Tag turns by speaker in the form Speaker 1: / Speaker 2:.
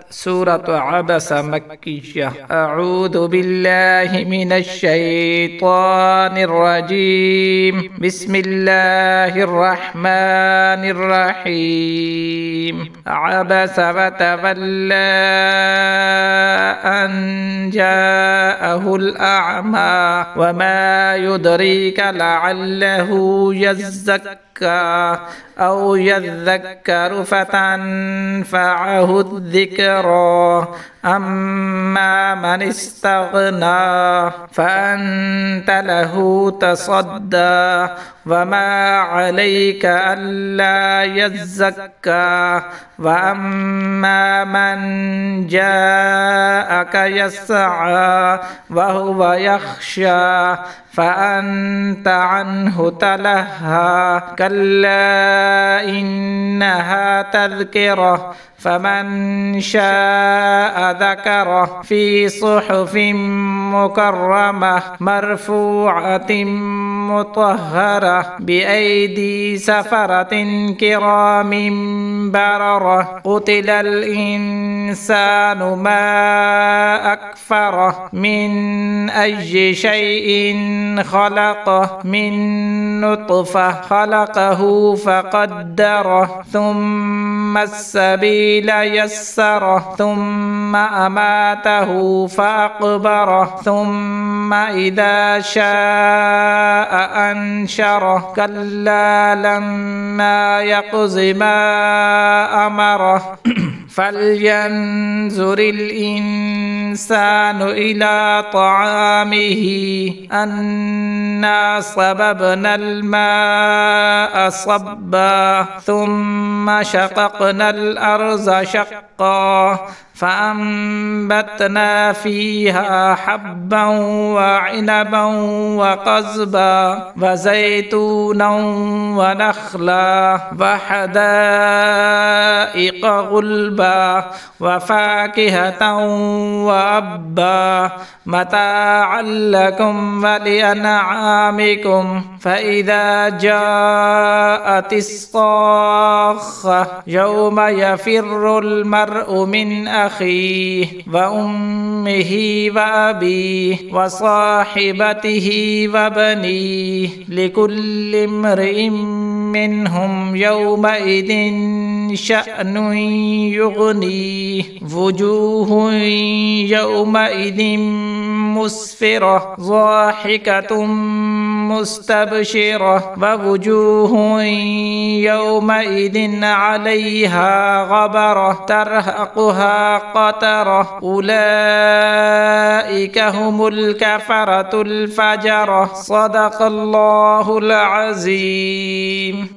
Speaker 1: سورة عبس مكية. أعوذ بالله من الشيطان الرجيم. بسم الله الرحمن الرحيم. عبس وتولى أن جاءه الأعمى وما يدريك لعله يزكى أو يذكر فتنفعه الذكرى. أما من استغنى فأنت له تصدى وما عليك ألا يزكى. وأما من جاءك يسعى وهو يخشى فأنت عنه تلهى. كلا إنها تذكرة فمن شاء ذكره في صحف مكرمة مرفوعة مطهرة بأيدي سفرة كرام بررة. قتل الإنسان ما أكفره من أي شيء خلقه من نطفة خلقه فقدره ثم السبيل يسره ثم أماته فأقبره ثم إذا شاء أنشره. كلا لما يقض ما أمره فلينظر الإنسان إلى طعامه أنا صببنا الماء صبا ثم شققنا الأرض شقا فأنبتنا فيها حبا وعنبا وقضبا وزيتونا ونخلا وحدائق غلبا وفاكهة وأبا متاعا لكم ولأنعامكم. فإذا جاءت الصاخة يوم يفر المرء من أخيه وأمه وأبيه وصاحبته وبنيه لكل امرئ منهم يومئذ شأن يغنيه. وجوه يومئذ مسفرة ضاحكة مستبشرة ووجوه يومئذ عليها غبرة ترهقها قترة. أولئك هم الكفرة الفجرة. صدق الله العظيم.